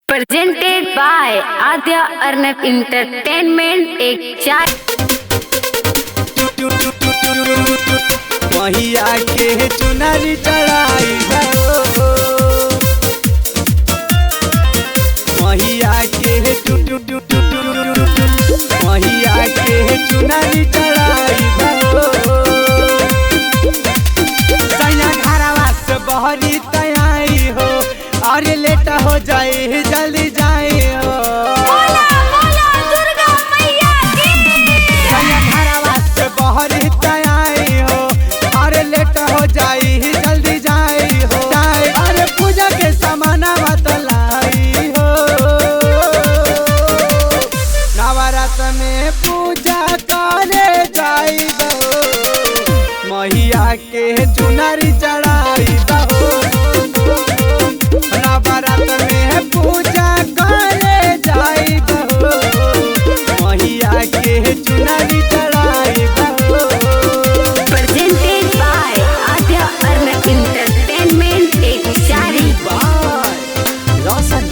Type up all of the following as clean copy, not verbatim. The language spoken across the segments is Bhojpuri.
Presented by Adya Arnab Entertainment एक चार मैया के चुनरी चढ़ाई मैया के मैया के चुनरी चढ़ाई सैया घरवा से बहरी तैयारी हो और लेट हो जाए जल्दी जाए हो सैया घरवा से बहरी तैयारी हो और लेट हो जाए जल्दी जाए हो अरे पूजा के सामान बतलाई हो नवरात्र में पूजा करे जाई दो मैया के चुनरी चढ़ाई दो नवरात्र में पूजा करे जाई दो मैया के चुनरी चढ़ाई दो Presented by Adya Arnab Entertainment एक चारी रोशन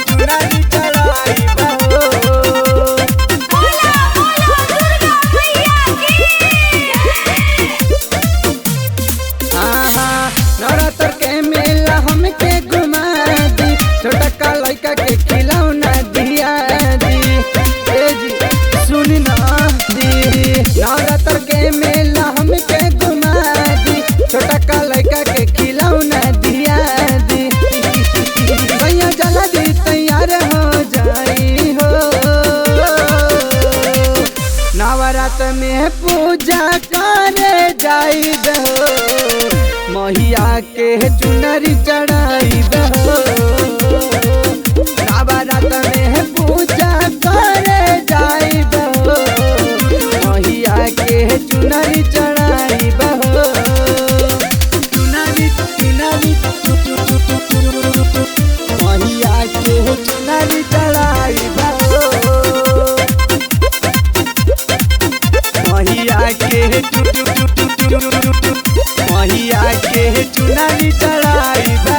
चुनरी चढ़ाई दो नवरात्र के मेला हमके घुमा दी छोटा का लड़का के खिलौना दिया दी ए जी सुन ना दी नवरात्र के मेला हमके घुमा दी छोटा का लड़का के खिलौना दिया दी भैया जला दी तैयार हो जाई हो नवरात्र में पूजा करे जाई दो मैया के चुनरी चढ़ाई दो नवरात्र में पूजा करे जाई दो मैया के चुनरी चढ़ाई दो चुनरी चुनरी मैया के चुनरी चढ़ाई दो मैया के मैया के चुनरी चढ़ाई दो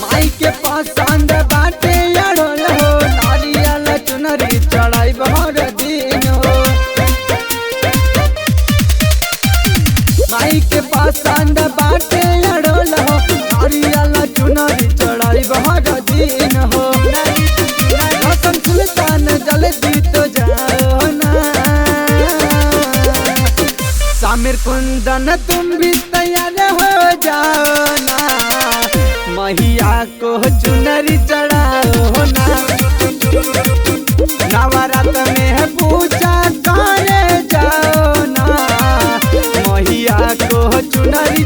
माई के पसंद बाटे अड़ोल हो नारियल चुनरी चढ़ाई हर दिन हो माई के पसंद बाटे अड़ोल हो नारियल चुनरी चढ़ाई हर दिन हो रतन सुल्तान जल्दी तो जाओ ना सामिर कुंदन तुम भी तैयार हो जाओ ना मैया को चुनरी चढ़ाओ ना नवरात्र में पूजा करे जाओ ना मैया को चुनरी